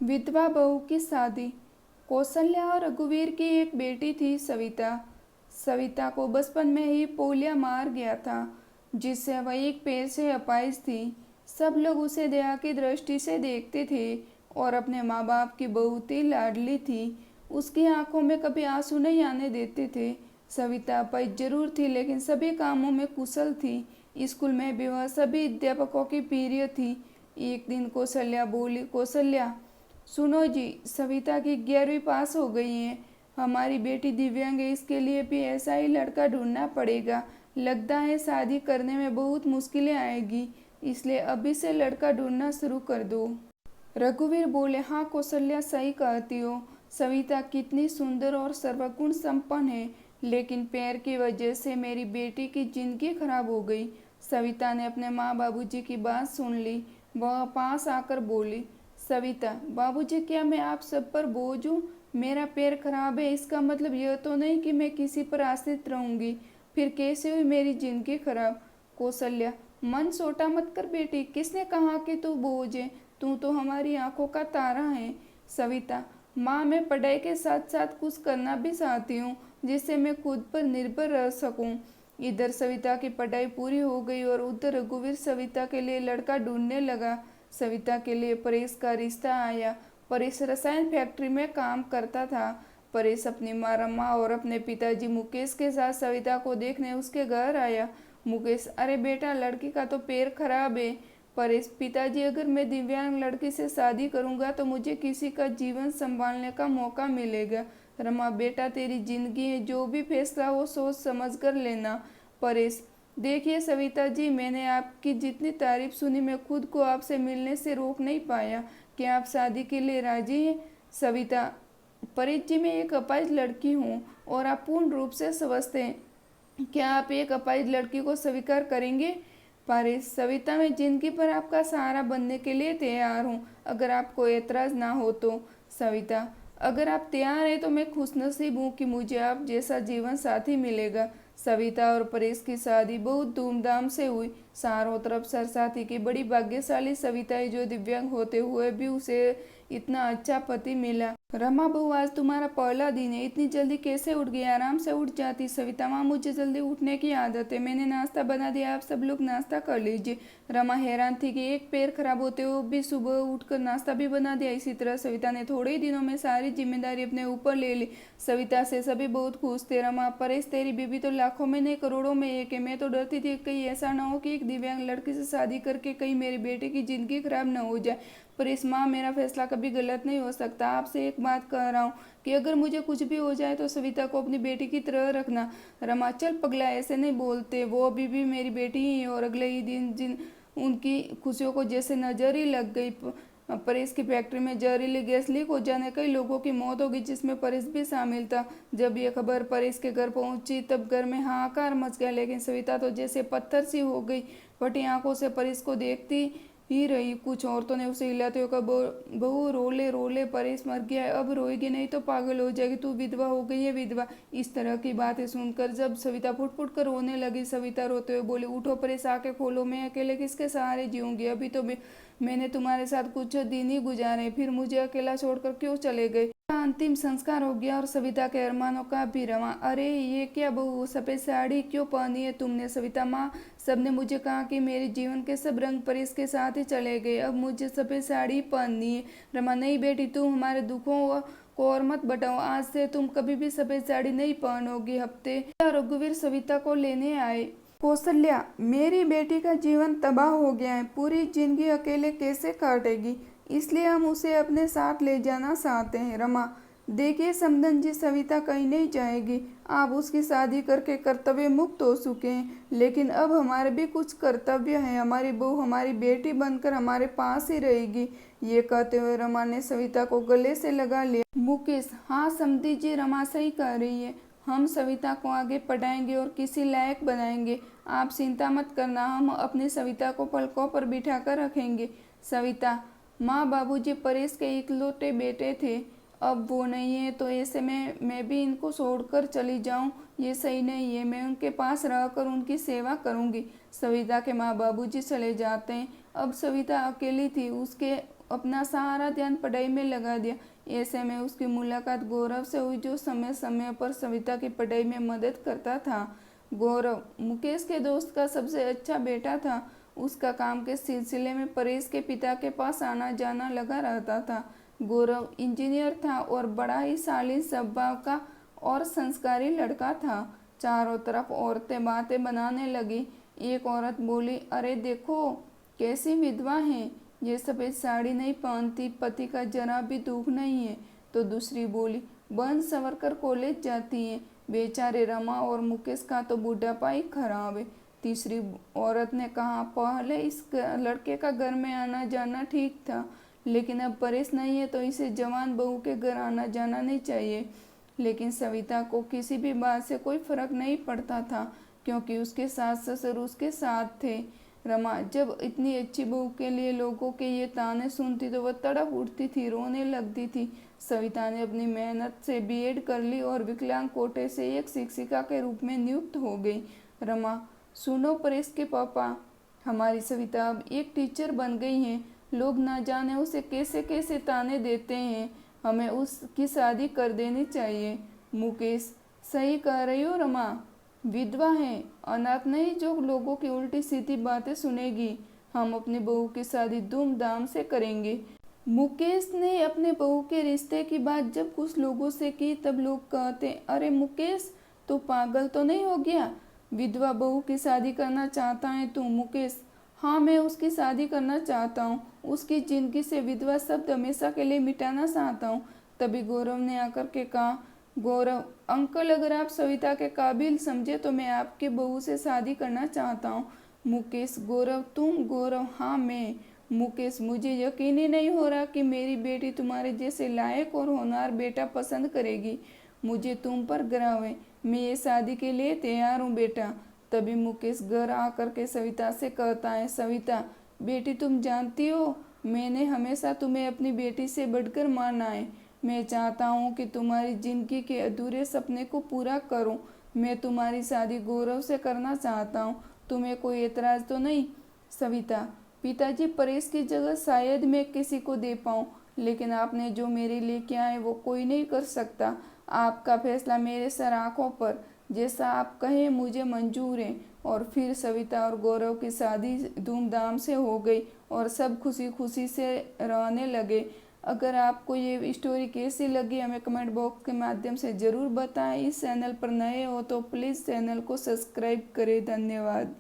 विधवा बहू की शादी। कौशल्या और रघुवीर की एक बेटी थी सविता। सविता को बचपन में ही पोलियो मार गया था, जिससे वह एक पैर से अपाहिज थी। सब लोग उसे दया की दृष्टि से देखते थे और अपने माँ बाप की बहुत ही लाडली थी। उसकी आंखों में कभी आंसू नहीं आने देते थे। सविता अपाहिज जरूर थी, लेकिन सभी कामों में कुशल थी। स्कूल में भी वह सभी अध्यापकों की प्रिय थी। एक दिन कौशल्या बोली, कौशल्या सुनो जी, सविता की 11वीं पास हो गई है। हमारी बेटी दिव्यांग है, इसके लिए भी ऐसा ही लड़का ढूंढना पड़ेगा। लगता है शादी करने में बहुत मुश्किलें आएगी, इसलिए अभी से लड़का ढूंढना शुरू कर दो। रघुवीर बोले, हाँ कौशल्या, सही कहती हो। सविता कितनी सुंदर और सर्वगुण संपन्न है, लेकिन पैर की वजह से मेरी बेटी की जिंदगी खराब हो गई। सविता ने अपने माँ बाबूजी की बात सुन ली। वह पास आकर बोली, सविता, बाबूजी, क्या मैं आप सब पर बोझ हूँ? मेरा पैर खराब है, इसका मतलब यह तो नहीं कि मैं किसी पर आश्रित रहूंगी। फिर कैसे हुई मेरी जिंदगी खराब? कौशल्या, मन छोटा मत कर बेटी, किसने कहा कि तू बोझ है? तू तो हमारी आंखों का तारा है। सविता, माँ, मैं पढ़ाई के साथ साथ कुछ करना भी चाहती हूँ, जिससे मैं खुद पर निर्भर रह सकूँ। इधर सविता की पढ़ाई पूरी हो गई और उधर रघुवीर सविता के लिए लड़का ढूंढने लगा। सविता के लिए परेश का रिश्ता आया। परेश रसायन फैक्ट्री में काम करता था। परेश अपनी माँ रमा और अपने पिताजी मुकेश के साथ सविता को देखने उसके घर आया। मुकेश, अरे बेटा, लड़की का तो पैर खराब है। परेश, पिताजी, अगर मैं दिव्यांग लड़की से शादी करूंगा तो मुझे किसी का जीवन संभालने का मौका मिलेगा। रमा, बेटा, तेरी जिंदगी है, जो भी फैसला हो सोच समझ कर लेना। परेश, देखिए सविता जी, मैंने आपकी जितनी तारीफ सुनी, मैं खुद को आपसे मिलने से रोक नहीं पाया। क्या आप शादी के लिए राजी हैं? सविता, परेश जी, मैं एक अपाहिज लड़की हूँ और आप पूर्ण रूप से समझते हैं। क्या आप एक अपाहिज लड़की को स्वीकार करेंगे? पारिस, सविता, मैं जिंदगी पर आपका सहारा बनने के लिए तैयार हूँ, अगर आपको एतराज ना हो तो। सविता, अगर आप तैयार हैं तो मैं खुशनसीब हूँ कि मुझे आप जैसा जीवन साथी मिलेगा। सविता और परेश की शादी बहुत धूमधाम से हुई। चारों तरफ सरसाती की बड़ी भाग्यशाली सविता है, जो दिव्यांग होते हुए भी उसे इतना अच्छा पति मिला। रमा बहू, आज तुम्हारा पहला दिन है, इतनी जल्दी कैसे उठ गई? आराम से उठ जाती। सविता, माँ, मुझे जल्दी उठने की आदत है, मैंने नाश्ता बना दिया, आप सब लोग नाश्ता कर लीजिए। रमा हैरान थी कि एक पैर खराब होते हुए भी सुबह उठकर नाश्ता भी बना दिया। इसी तरह सविता ने थोड़े ही दिनों में सारी जिम्मेदारी अपने ऊपर ले ली। सविता से सभी बहुत खुश थे। रमा, परेश, तेरी बीबी तो लाखों में नहीं करोड़ों में एक है। मैं तो डरती थी कहीं ऐसा ना हो कि एक दिव्यांग लड़की से शादी करके कहीं मेरी बेटी की जिंदगी खराब न हो जाए। पर इस माँ, मेरा फैसला कभी गलत नहीं हो सकता। आपसे एक बात कह रहा हूँ कि अगर मुझे कुछ भी हो जाए तो सविता को अपनी बेटी की तरह रखना। रमा, चल पगला, ऐसे नहीं बोलते, वो अभी भी मेरी बेटी ही है। और अगले ही दिन जिन उनकी खुशियों को जैसे नजर ही लग गई। परेश की फैक्ट्री में जहरीली गैस लीक हो जाने कई लोगों की मौत हो गई, जिसमें परेश भी शामिल था। जब ये खबर परेश के घर पहुंची तब घर में हाहाकार मच गया, लेकिन सविता तो जैसे पत्थर सी हो गई। फटी आंखों से परेश को देखती ही रही। कुछ औरतों ने उसे हिलाते हुए कहा, बहू, रोले रोले, परेश मर गया है, अब रोएगी नहीं तो पागल हो जाएगी, तू विधवा हो गई है, विधवा। इस तरह की बातें सुनकर जब सविता फुट फुट कर रोने लगी, सविता रोते हुए बोली, उठो परेश, आके खोलो, मैं अकेले किसके सहारे जीऊंगी? अभी तो मैंने तुम्हारे साथ कुछ दिन ही गुजारे, फिर मुझे अकेला छोड़कर क्यों चले गए? अंतिम संस्कार हो गया और सविता के अरमानों का भी रवा। अरे ये क्या बहू, सफेद साड़ी क्यों पहनी है तुमने? सविता, माँ, सबने मुझे कहा कि मेरे जीवन के सब रंग परेश के साथ ही चले गए, अब मुझे सफेद साड़ी पहननी है। रमा, नहीं बेटी, तुम हमारे दुखों को और मत बटाओ, आज से तुम कभी भी सफेद साड़ी नहीं पहनोगी। हफ्ते रघुवीर सविता को लेने आए। कौशल्या, मेरी बेटी का जीवन तबाह हो गया है, पूरी जिंदगी अकेले कैसे काटेगी, इसलिए हम उसे अपने साथ ले जाना चाहते हैं। रमा, देखिए समदन जी, सविता कहीं नहीं जाएगी, आप उसकी शादी करके कर्तव्य मुक्त हो चुके हैं, लेकिन अब हमारे भी कुछ कर्तव्य हैं। हमारी बहू हमारी बेटी बनकर हमारे पास ही रहेगी। ये कहते हुए रमा ने सविता को गले से लगा लिया। मुकेश, हाँ समधी जी, रमा सही कह रही है, हम सविता को आगे पढ़ाएंगे और किसी लायक बनाएंगे। आप चिंता मत करना, हम अपनी सविता को पलकों पर बिठा कर रखेंगे। सविता, माँ, बाबूजी परेश के इकलौते बेटे थे, अब वो नहीं है तो ऐसे में मैं भी इनको छोड़कर चली जाऊं, ये सही नहीं है। मैं उनके पास रहकर उनकी सेवा करूंगी। सविता के माँ बाबूजी चले जाते हैं। अब सविता अकेली थी। उसके अपना सारा ध्यान पढ़ाई में लगा दिया। ऐसे में उसकी मुलाकात गौरव से हुई, जो समय समय पर सविता की पढ़ाई में मदद करता था। गौरव मुकेश के दोस्त का सबसे अच्छा बेटा था। उसका काम के सिलसिले में परेश के पिता के पास आना जाना लगा रहता था। गौरव इंजीनियर था और बड़ा ही शालीन स्वभाव का और संस्कारी लड़का था। चारों तरफ औरतें बातें बनाने लगी। एक औरत बोली, अरे देखो कैसी विधवा है, ये सफ़ेद साड़ी नहीं पहनती, पति का जरा भी दुख नहीं है। तो दूसरी बोली, बन संवर कर कॉलेज जाती है, बेचारे रमा और मुकेश का तो बुढ़ापा ही खराब है। तीसरी औरत ने कहा, पहले इस लड़के का घर में आना जाना ठीक था, लेकिन अब परेश नहीं है तो इसे जवान बहू के घर आना जाना नहीं चाहिए। लेकिन सविता को किसी भी बात से कोई फर्क नहीं पड़ता था, क्योंकि उसके सास ससुर उसके साथ थे। रमा जब इतनी अच्छी बहू के लिए लोगों के ये ताने सुनती तो वह तड़प उठती थी, रोने लगती थी। सविता ने अपनी मेहनत से बीएड कर ली और विकलांग कोटे से एक शिक्षिका के रूप में नियुक्त हो गई। रमा, सुनो परेश के पापा, हमारी सविता अब एक टीचर बन गई है। लोग ना जाने उसे कैसे कैसे ताने देते हैं। हमें उसकी शादी कर देनी चाहिए। मुकेश, सही कह रही हो रमा, विधवा है, अनाथ नहीं जो लोगों की उल्टी सीधी बातें सुनेगी। हम अपनी बहू की शादी धूमधाम से करेंगे। मुकेश ने अपने बहू के रिश्ते की बात जब कुछ लोगों से की तब लोग कहते, अरे मुकेश, तू पागल तो नहीं हो गया, विधवा बहू की शादी करना चाहता है तू? मुकेश, हाँ मैं उसकी शादी करना चाहता हूँ, उसकी जिंदगी से विधवा शब्द हमेशा के लिए मिटाना चाहता हूँ। तभी गौरव ने आकर के कहा, गौरव अंकल, अगर आप सविता के काबिल समझे तो मैं आपके बहू से शादी करना चाहता हूँ। मुकेश, गौरव तुम? गौरव, हाँ मैं। मुकेश, मुझे यकीन ही नहीं हो रहा कि मेरी बेटी तुम्हारे जैसे लायक और होनहार बेटा पसंद करेगी। मुझे तुम पर गर्व है, मैं ये शादी के लिए तैयार हूँ बेटा। तभी मुकेश घर आकर के सविता से कहता है, सविता बेटी, तुम जानती हो मैंने हमेशा तुम्हें अपनी बेटी से बढ़कर माना है। मैं चाहता हूँ कि तुम्हारी जिंदगी के अधूरे सपने को पूरा करूँ। मैं तुम्हारी शादी गौरव से करना चाहता हूँ। तुम्हें कोई एतराज़ तो नहीं? सविता, पिताजी, परेश की जगह शायद मैं किसी को दे पाऊँ, लेकिन आपने जो मेरे लिए किया है वो कोई नहीं कर सकता। आपका फैसला मेरे सर आँखों पर, जैसा आप कहें मुझे मंजूर है। और फिर सविता और गौरव की शादी धूमधाम से हो गई और सब खुशी खुशी से रहने लगे। अगर आपको ये स्टोरी कैसी लगी हमें कमेंट बॉक्स के माध्यम से ज़रूर बताएं। इस चैनल पर नए हो तो प्लीज़ चैनल को सब्सक्राइब करें। धन्यवाद।